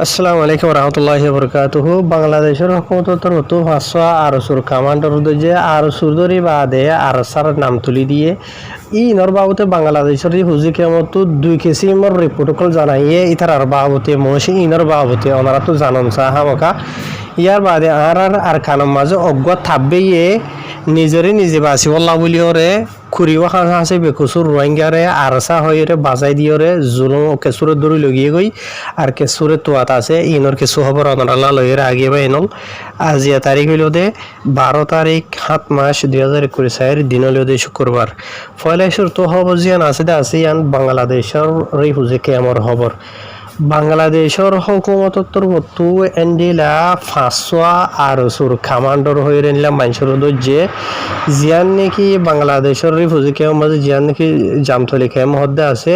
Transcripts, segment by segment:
আসসালামু আলাইকুম রহমতুল্লাহি বরকাতুহু বাংলাদেশের হুকুমতর হতো ভাষা আরসুর কামান্ডার যে আরসুর দরি বাদে আরসার নাম তুলি দিয়ে নর বাবতে বাংলাদেশের হুজি কেমতো 2 কিসিমর রিপোর্টকল জানাইয়ে ইতার আর বাবতে মশি ইনর বাবতে ওনারা তো জানন সাহামকা ইয়ার বাদে আর খানের মাঝে অজ্ঞ থাকবে নিজরে নিজে বাঁচিবল্লা বুলি ওরে খুরিব খান আছে বেকুসুর রোহিঙ্গারে আরসা হয়ে বাজাই দিয়রে জুলুম কেঁচুরে দৌড়ি লগিয়ে গই আর কেঁচুরে তোয়াত আছে ইনর কিছু খবর অনরাল্লা লইয়ের আগে বা এনল আজিয়া তারিখ হইল দে 12 তারিখ 7 মাস 2021 দিন হইল দে শুক্রবার ফয়লাইশুর তো খবর জিয়ান আছে দে আছে ইয়ান বাংলাদেশের হুজে কেমর খবর বাংলাদেশের হুকুমতর বস্তু এন্ডিলা ফাঁসোয়া আর সুর কামান্ডর হয়ে নিলাম মানুষের যে জিয়ান নাকি বাংলাদেশের রিফুজি কেম মাঝে জিয়ান নাকি জামতলি কেম হদ্দে আছে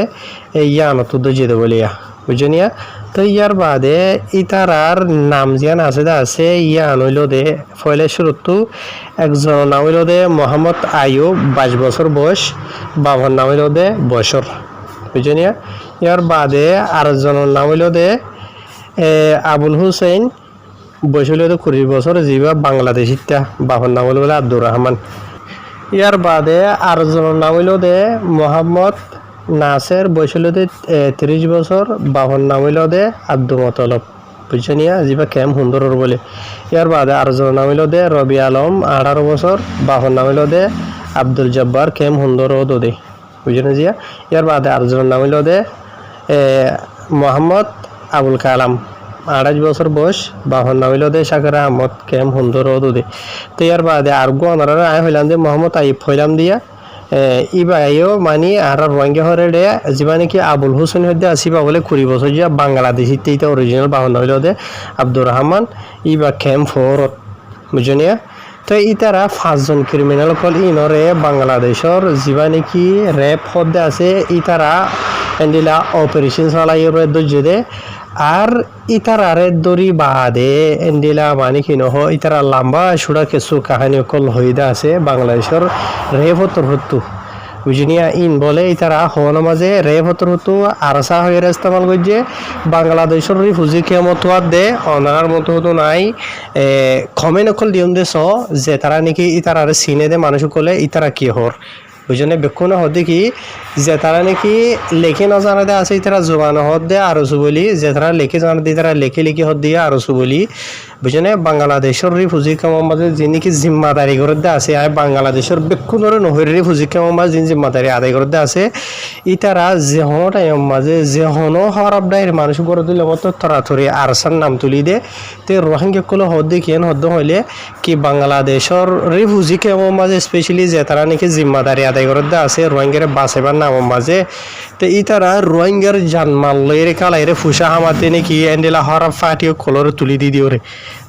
ইয়ানত যেতে বলিয়া বুঝনিয়া তো ইয়ার বাদে ইতারার নাম জিয়ান আছে দে আছে ইয়ান হইল দে ফয়লে শুরুতো একজন নাম হইল দে মোহাম্মদ আয়ুব 22 বছর বয়স বাবার নাম হইল দে বছর বুঝনিয়া ইয়ার বাদে আরেকজনের নাম হইল দে আবুল হুসেন বয়স হইল দে 20 বছর জিবা বাংলাদেশিতা বাবার নাম হইল বলে আব্দুর রহমান ইয়ার বাদে আরেকজনের নাম হইল দে মোহাম্মদ নাসের বয়স হইল দে 30 বছর বাবার নাম হইল দে আব্দুল মতলব বুঝছনিয়া জিবা কেম সুন্দরর বলে ইয়ার বাদে আরেকজনের নাম হইল দে রবি আলম 18 বছর বাবার নাম হইল দে আব্দুল জব্বার কেম সুন্দর দে বুঝলেন জিয়া ইয়ার বাদে আরেকজনের নাম হইল দে মোহাম্মদ আবুল কালাম 28 বছর বয়স বাবার নাম হইল দে শাকির আহমদ কেম সুন্দর দে তো ইয়ার বাদে আর গোনারা আয় হইলাম দে মোহাম্মদ আইব হইলাম দিয়া ইবাইও মানি আর রোহিঙ্গা হরে দে যিবা নাকি আবুল হোসেন হইতে আসিবা বলে 20 বছর যা বাংলাদেশিতে এটা অরিজিনাল বাবার নাম হইল দে আব্দুর রহমান ইবা কেম ফোরত বুঝনিয়া তো ইতারা 5জন ক্রিমিনাল কল ইনরে বাংলাদেশের যিবা নাকি রেপ হদ্দে আছে ইতারা এন্ডিলা অপারেশন চালাই দর্জে দে আর ইতারারে দরি বাদে এন্ডিলা মানে কি নহ ইতারা লম্বা সুড়া কিছু কাহিনী কল হইদা আছে বাংলাদেশের রেপ হতো বুঝিনিয়া ইন বলে ইতারা হন মাঝে রেপ হতো আরসা হয়ে ইস্তেমাল করছে বাংলাদেশের রিফুজি কেমত দে অনার মতো হতো নাই কমে নকল দিয়ম দেশ যে তারা নাকি ইতারারে চিনে দে মানুষ কলে ইতারা কি হর বুঝনে বেকুন হদে কি যে তারা নাকি লেখে না জানা দে আছে তারা জোবান হদ দে আরসু বলি যে তারা লেখে জানা দিয়ে তারা লেখে হদ দিয়ে আরসু বলি বুঝনে বাংলাদেশের রিফুজি কেমন মাঝে যে নাকি জিম্মাদারি করে দে আছে আর বাংলাদেশের বেকুনের নহর রিফুজি কেমন মাঝে যিনি জিম্মাদারি আদায় করে দে আছে ইতারা যে হন টাইম মাঝে যে হন হরাব ডাইর মানুষ করে দিলে মতো তরাতরি আরসার নাম তুলি দে তে রোহিঙ্গা কলে হদ কেন হদ হইলে কি বাংলাদেশের রিফুজি কেমন মাঝে স্পেশালি যে তারা নাকি জিম্মাদারি আদায় করে দে আছে রোহিঙ্গারে বাঁচাবার নাম মাঝে তো ইতারা রোহিঙ্গার জানমাল লইরে কালাইরে ফুসা হামাতে নাকি এন্ডেলা হরাব ফাটিও কলরে তুলি দি দিও রে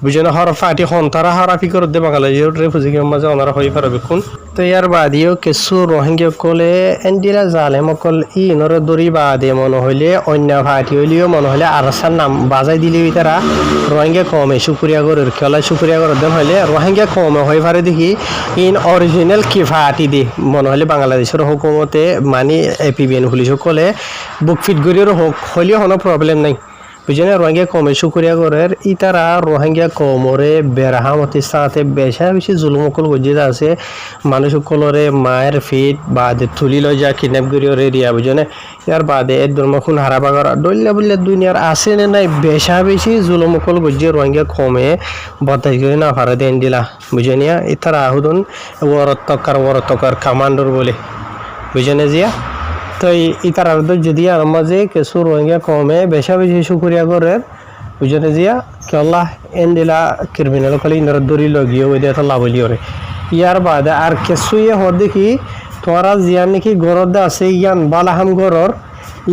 বুঝেন হরাব ফাটি হন তারা হরাফি করে দে বাংলাদেশের রিফুজি কেমন মাঝে ওনারা হয়ে পারবে কোন তো ইয়ার বাদিও কিছু রোহিঙ্গা কলে এন্ডিলা জালেম কল ইনরে দরি বাদে মনে হইলে অন্য ফাটি হইলেও মনে হইলে আরসার নাম বাজাই দিলেও তারা রোহিঙ্গা কমে শুক্রিয়া করে খেলা শুক্রিয়া করে দেন হইলে রোহিঙ্গা কমে হয়ে পারে দেখি ইন অরিজিনাল কি ফাটি দি মনে হলে বাংলাদেশের হুকুমতে মানে এপিবিএন পুলিশ সকলে বুক ফিট করিও হোক হইলেও কোনো প্রবলেম নাই বুঝলেন রোহিঙ্গা কমে শুক্রিয়া করে ইতারা রোহিঙ্গা কমরে বেড়াহামতি সাথে বেশি জুলুমকল গজিত আছে মানুষ সকলরে মায়ের ফিট বাদে তুলি লয় যা কিডন্যাপ করিও রে দিয়া বুঝলেন ইয়ার বাদে ধর্মখুন হারাবা করা ডল্লা বললে দুনিয়ার আছে নে নাই বেশি জুলুমকল গজিয়ে রোহিঙ্গা কমে বদাই করে না পারে দেন দিলা বুঝলিয়া ইতারা আহুদন ওরতকার কামান্ডর বলে বুঝলেন জিয়া তো ইতার যদি আর মাঝে কিছু রোহিঙ্গা কমে বেশি শুক্রিয়া করে বুঝনে জিয়া কেল্লা এন্ডিলা ক্রিমিনাল খালি ইনার দরি লগিয়ে ওই দিয়ে লাভলিও রে ইয়ার বাদে আর কিছু হর দেখি তোরা জিয়ান নাকি গরদ আছে ইয়ান বালাহাম গরর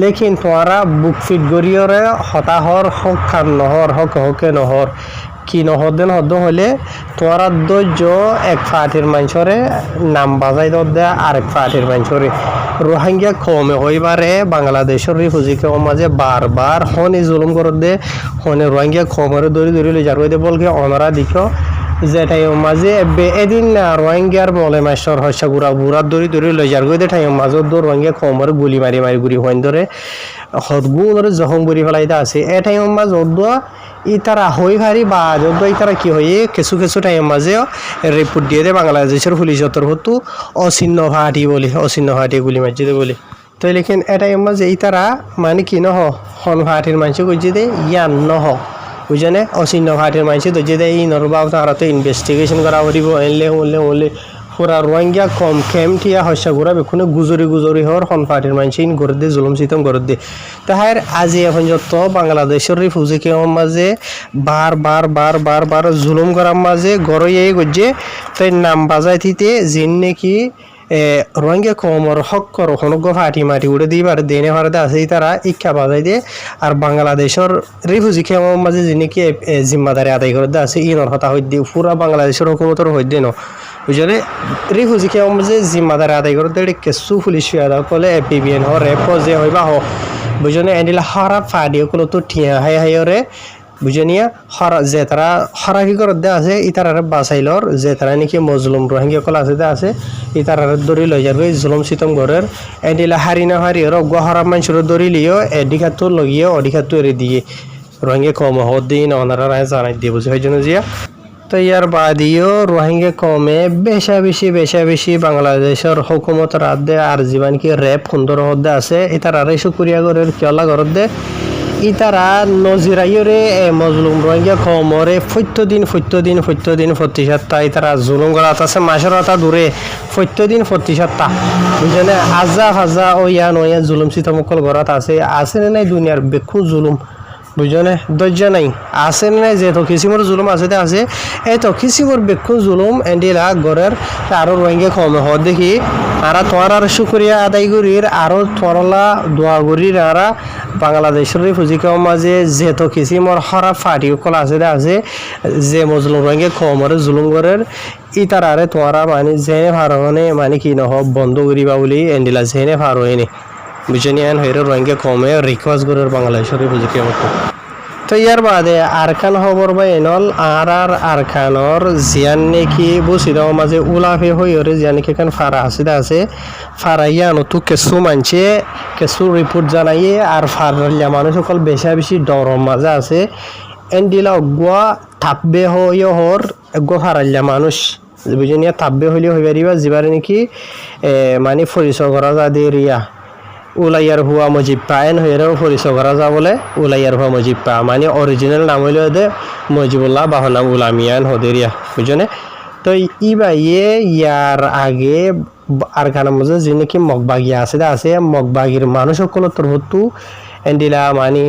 লেকিন তোরা বুক ফিট গরিয়রে হতাহর হক খান নহর হকে নহর কি নহদেন হদ হলে তোরা ধৈর্য এক ফাটির মানুষরে নাম বাজাই দে আরেক ফাটির মানুষরে রোহিঙ্গা কমে হইবারে বাংলাদেশের রিফুজি কেমন মাঝে বারবার হনে জুলুম করে দে হনে রোহিঙ্গা কমরে দৌড়ি লই যার দে বলকে অনারা দিখ যে ঠাইৰ মাঝে এদিন রোহিঙ্গার মলে মাছর হসা গুড়া বুড়া দড়ি লৈ যার গই ঠাইৰ মাজত রোহিঙ্গা কমর গুলি মারি গুড়ি হইন ধরে হদগুণরে জখম বুড়ি ফেলাইতে আছে এ ঠাইৰ মাজত ইতারা হই ভারি বা যদ ইতারা কি হয়ে কিছু কিছু টাইম মাঝে রিপোর্ট দিয়ে দেয় বাংলাদেশের পুলিশের তরফতো অচিহ্ন ভাটি গুলি মারছে বলে তো লেকিন এটাই মাঝে ইতারা মানে কি নহ হন ভাটির মানুষ করছে দে ইয়ান নহ বুঝানে অচিহ্ন ভাটির মানুষ ধরছে দে ই নরবাও তারা তো ইনভেস্টিগেশন করা করিব এনলে পুরা রোহিঙ্গা কম খেম ঠিয়া হস্যা ঘুরা বেখুনে গুজরি হওয়ার হন পার্টির মানুষ ইন করে দে জুলুম সিতম করে দে তাহার আজি এখন যত বাংলাদেশের রিফিউজি কেমন মাঝে বার জুলুম করার মাঝে গড়ে গজে তাই নাম বাজাই থিতে যিন নাকি রোহিঙ্গা কমর হক করো হনগ ফাটি মাটি উড়ে দিবার দেনে ভারতে আছে তারা ইচ্ছা বাজাই দিয়ে আর বাংলাদেশের রিফিউজি কেমন মাঝে যিনি কি জিম্মাদারি আদায় করে দে আছে ইনর হতা হইতে পুরা বাংলাদেশের হুকুমতর হইতে ন বুঝলে রিফিউজি কেমন মাঝে জিম্মাদারি আদায় করে দে কিছু পুলিশ আদায় করলে এপিবিএন হ রেপ যে হইবা হ বুঝলে এনিলা হরা ফাড়ি কোনো তো ঠিয়া হাইরে বুঝনিয়া হরা যে তারা হরাকি করে দে আছে ইতারারে বাঁচাইলর যে তারা নাকি মজলুম রোহিঙ্গা কল আছে ইতারারে দড়ি লই যাবে জুলুম সিতম ঘরের এনিলা হারি না হারি ওর গহরা মানুষের দড়ি লিও এদিকাতো লগিয়ে অদিকাতো এড়ে দিয়ে রোহিঙ্গা কম হদ দিন ওনারা জানাই দিয়ে বুঝে হয় জন্য জিয়া তো ইয়ার বাদিও রোহিঙ্গা কমে বেশি বাংলাদেশের হুকুমত রাত দে আর জীবন কি রেপ সুন্দর হদে আছে ইতারারে শুক্রিয়া করার কেলা ঘরত দে ইতারা নজিরাইরে মজলুম রোহিঙ্গা কমরে ফত্যদিন প্রতিষ্ঠাতা ইতারা জুলুম করা আছে মাসের আতা দূরে ফত্যদিন প্রতিষ্ঠাতা বুঝলে আজা ও ইয়ান জুলুম সিতমকল ঘরত আছে নাই দুনিয়ার বেক্ষু জুলুম বুঝনে ধৈর্য নাই আছে নাই যে তো কিসিমর জুলুম আছে এই তো কিসিমর বেক্ষু জুলুম এন্ডিলা গড়ের আরো রোহিঙ্গা কম হ দেখি আর তোমার আর শুক্রিয়া আদায় করির আরো থরলা দোয়া করির আর বাংলাদেশের রিফিউজিকে মাঝে যে তো কিসিমর হরা ফাটি কল আছে যে মজলুম রোহিঙ্গা কমর জুলুম গড়ের ইতারারে তোমারা মানে জেনে ভারনে মানে কি নহ বন্ধ করিবা বলি এন্ডিলা জেনে ভারনে বুঝনিয়ান হইরে রোহিঙ্গা কমে রিকোয়েস্ট করার বাংলাদেশের রিফিউজিকে মতো তো ইয়ার বাদে আরকান খবর বা এনল আরকানর জিয়ান নাকি বসিদাও মাঝে উলাফে হইরে জিয়ান নাকি এখান ফারা হাসিদা আছে ফারাইয়া নতু কেসু মানছে কেসু রিপোর্ট জানাইয়ে আর ফারাইয়া মানুষ সকল বেশি ডরম মাঝে আছে এন্ডিলা অগুয়া থাপবে হর এগুয়া ফারাইয়া মানুষ বুঝনিয়া থাপবে হইলে হইবারিবা যিবারে নাকি মানে পরিচয় করা যা দিয়ে রিয়া উলাইয়ার হুয়া মজিব্বা এন হইরেও পরিচয় করা যা বলে উলাইয়ার হুয়া মজিব্বা মানে অরিজিনাল নাম হইল দে মজিবুল্লাহ বাহনাম উলামিয়ান হদেরিয়া বুঝনে তো ইয়ার আগে আর কারণ মধ্যে যে নাকি মগবাগিয়া আছে মগবাগির মানুষ সকল তরফতো এন্ডিলা মানে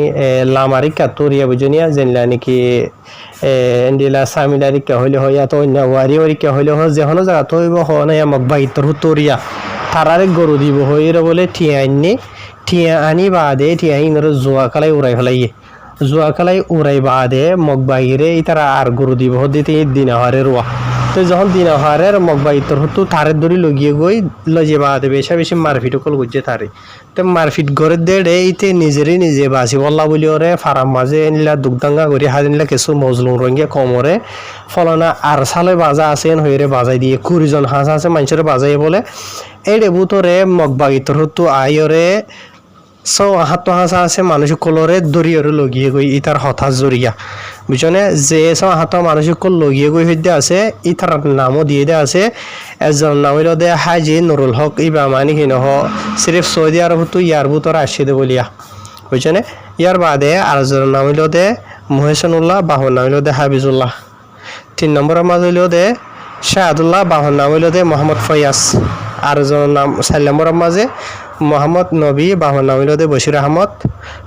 লামারিকা তোরিয়া বুঝনিয়া যেনলা নাকি এন্ডিলা সামিলারিকা হইলে হইয়া তো অন্য ওয়ারিকা হইলে হয় যেহনো জায়গা তো হইব হন মগবাগির তরফ তোরিয়া তারারে গরু দিব হইরে বলে ঠিয়া আনি বাদে ঠিয়া ইনরে জোয়াকালাই উড়াই বাদে মগবাগিরে তারা আর গরু দিব দিতে দিন আহারে রোয়া তো যখন দিন আহারের মগবাগির তরফতো তারের দড়ি লগিয়ে গই লজে বাদে বেশি মারপিট কল গুজে তারে তো মারপিট করে দেড়ে ইতে নিজে বাসি বল্লা বলি ওরে ফারাম মাঝে এনিলা দুগদাঙ্গা করি হাজিনিলা কিছু মজলুম রঙিয়া কমরে ফলনা আর সালে বাজা আছেন হইরে বাজাই দিয়ে 20 জন হাঁস আছে মানুষের বাজাই বলে এই রেবুতরে মগবাগির তরফতো আইরে হাত হাঁস আছে মানুষ কলরে দরিয়রে লগিয়ে গই ইতার হঠাৎ জরিয়া বুঝনে যে হাত মানুষ কল লগিয়ে গই হইতে আছে ইতার নামও দিয়ে দে আছে এজন নাম হইল দে হাজি নুরুল হক ইবা মানে কি নহ সিরিফ সৌদি আরবতো ইয়ার বুতর আসছে বলিয়া বুঝনে ইয়ার বাদে আরেকজন নাম হইল দে মহেশনুল্লাহ বাহর নাম হইল দে হাবিজুল্লাহ 3 নম্বরের মাঝে হইল দে শাহাদুল্লাহ বাহর নাম হইল দে মোহাম্মদ ফয়াজ আরেকজন নাম 4 নম্বরের মাঝে মোহাম্মদ নবী বাহর নাম হইল দে বশির আহমদ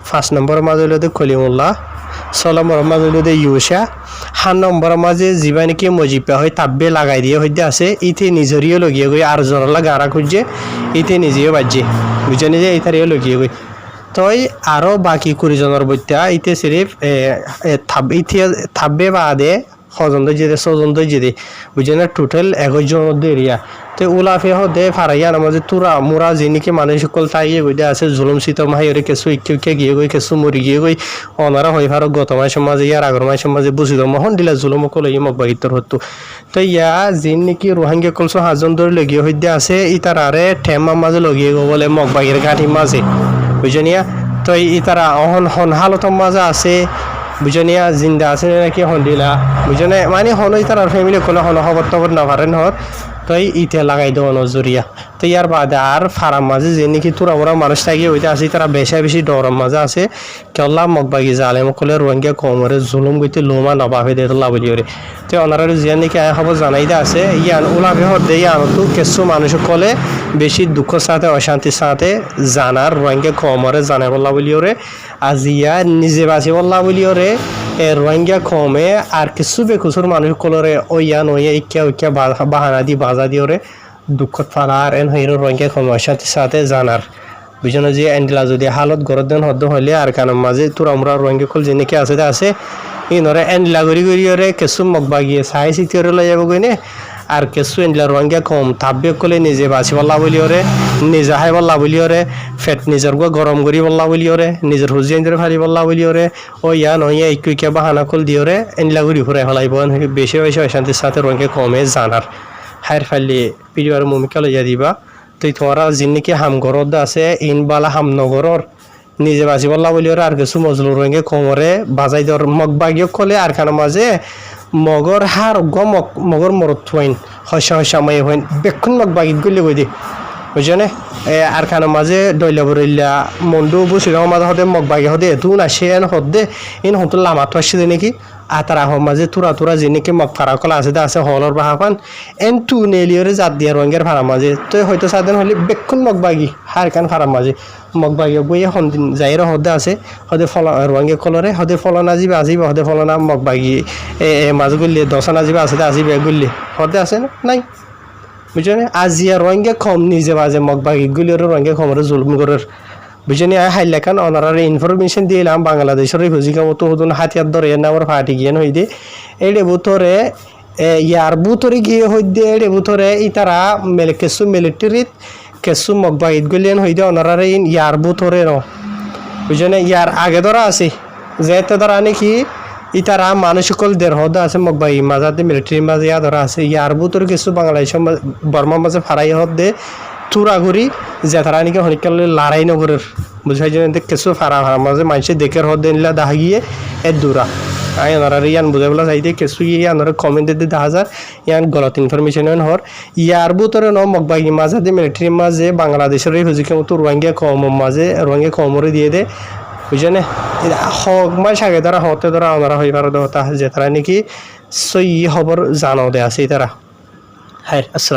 5 নম্বরের মাঝে হইল দে কলিমুল্লাহ 6 নম্বরের মাঝে হইল দে ইউসা 7 নম্বরের মাঝে যিবা নাকি মজিপা হয় তাব্বে লাগাই দিয়ে হইতে আছে ইতে নিজরিও লগিয়ে গই আর জনলা গারা খুঁজে ইতে নিজেও বাজে বুঝে নিজে ইতারিও লগিয়ে গই তই আরও বাকি 20 জনের বইতা ইতে সিরিফ থাব্বে বাদে ছজন দইজে ছজন দইজে বুঝে না টোটাল 21 জন এরিয়া তো উলাফে হদে ফারাইয়া নামাজে তুরা মুরা যিনিকে মানুষ সকল তাইয়ে গইতে আছে জুলুম সিতম হাইরে কিছু ইকে গিয়ে গই কিছু মরি গিয়ে গই অনারা হই ফারো গত মাস সমাজে ইয়ার আগর মাস সমাজে বুঝিদ মহন দিলা জুলুম কল ই মকবাগিতর হতো তো ইয়া যিনিকি রোহিঙ্গা কলসো হাজন ধরে লগিয়ে হইতে আছে ইতারারে ঠেমা মাঝে লগিয়ে গো বলে মকবাগির গাঁঠি মাঝে বুঝনিয়া তো ইতারা অহন হন হালতম মাঝে আছে বুঝনিয়া জিন্দা আছে নাকি হন দিলা বুঝনে মানে হন ইতার ফ্যামিলি কোনো হন খবর টবর না পারেন হর তো ইতে লাগাই দেওয়া নজরিয়া তো ইয়ার বাদে আর ফারাম মাঝে যে নাকি তোরা ওরা মানুষ থাকিয়ে হইতে আছে তারা বেশা বেশি ডরম মাঝে আছে কেল্লা মগবাগি জালে মকলে রোহিঙ্গা কমরে জুলুম গইতে লোমা নবাফে দিয়ে তোলা বলিওরে তো ওনারা যে নাকি আয় খবর জানাই দে আছে ইয়ান ওলাফে হর দিয়ে আনতো কিছু মানুষ কলে বেশি দুঃখ সাথে অশান্তির সাথে জানার রোহিঙ্গা কমরে জানে বললা বলিওরে আজিয়া নিজে বাঁচি বললা বলিওরে রোহিঙ্গা কমে আর কিছু বেকুসুর মানুষ কলরে ওইয়ান ওইয়া ইক্যা বাহানা দি বাজা দিওরে দুঃখত ফালার এন হইরো রোহিঙ্গা কমে অশান্তির সাথে জানার বুঝলো যে এন্ডিলা যদি হালত গরত দেন হদ্দ হইলে আর কানের মাঝে তোর আমরা রোহিঙ্গা কল যে নাকি আছে ইনরে এন্ডিলা গড়ি গড়িওরে কিছু মগবাগিয়ে চাই চিতিওরে লই যাব গইনে আর কিছু এন্ডিলা রোহিঙ্গা কম তাব্বে কলে নিজে বাঁচি বললা বলিওরে নিজে হাই বললা বলিওরে ফেট নিজের গরম করি বললা বলিওরে নিজের হুজি এন্দ্রে ফারি বললা বলিওরে ও ইয়া নইয়া ইকে বাহানা কল দিওরে এন্ডিলা গড়ি ঘুরে ফেলাইব বেশি বেশি অশান্তির সাথে রোহিঙ্গা কমে জানার হাইর ফাইলে পিরিয়র ভূমিকা লইয়া দিবা তো তোমরা যিনিকি হামগরত আছে ইনবালা হামনগরর নিজে বাঁচি বললা বলিওরে আর কিছু মজলুর রোহিঙ্গা কমরে বাজাই দেওয়ার মগবাগিও কলে আর খানা মাঝে মগর হার গমক মগর মরত হইন হসা মাই হইন বেক্ষণ মগবাগিত গলি গই দি বুঝনে আর খানা মাঝে দইলা বরিল্লা মন্ডু বুসিগাঁও মাঝে হদে মগবাগি হদে এতু না সে হদে ইন হতো লামাতো আসছে নাকি আর তারা হম মাঝে তুরা যিনিকে মগ ফারা কলা আছে আছে হলর বাহাফান এন টু নেলিয়রে জাত দিয়া রঙের ফারা মাঝে তো হয়তো সাধারণ হলে বেক্ষণ মগবাগি হার খান ফারা মাঝে মগবাগি বইয়ে হন্দিন যাইর হদে আছে হদে ফল রঙে কলরে হদে ফলনা যাবে আসিবে হদে ফলনা মগবাগি মাঝে গুললে দশানা যাবে আসিবে গুললে হদে আছে না নাই বুঝলি আজিয়া রোহিঙ্গা কম নিজে বাজে মগবাগি গুলির রোহিঙ্গা কমরে জুলুম করার বুঝলি হাইলাকান অনারার ইনফরমেশন দিলাম বাংলাদেশের রিফিউজিকে মতো হতুন হাতিয়ার ধরে নামর ফাটি গিয়ে হই দে এড়ে বুতরে ইয়ার বুতরে গিয়ে হই দে এড়ে বুতরে ইতারা কেসু মিলিটারিত কেসু মগবাগিত গুলিয়ান হই দে অনারার ইয়ার বুতরে ন বুঝলি ইয়ার আগে ধরা আছে যেতে ধরা নাকি ইতারা মানুষ সকল দেড় হদা আছে মগবাগি মাঝাতে মিলিটারি মাঝে ইয়া ধরা আছে ইয়ার বুতরে কিছু বাংলাদেশ বর্মার মাঝে ফারাই হদ দে তুরাগুড়ি যে তারা নাকি হনিকালে লড়াই নগরের বুঝাই যে কিছু ফারা মাঝে মানুষের দেখের হদ নিলা দেখা গিয়ে দূরা আই ওনারা ইয়ান বুঝাইবলা চাইতে কিছু ইয়ানোর কমেন্ট দিতে দেখা যায় ইয়ান গলত ইনফরমেশন হর ইয়ার বুতরে ন মগবাগি মাঝাতে মিলিটারি মাঝে বাংলাদেশের রিফিউজিকে মতো রোহিঙ্গা কম মাঝে রোহিঙ্গা কমরে দিয়ে দে বুঝলে হক মাস আগে তারা হতে ধরা ওনারা হইবার কথা যে তারা নাকি সই খবর জানাও দে আছে তারা হ্যাঁ আসসালাম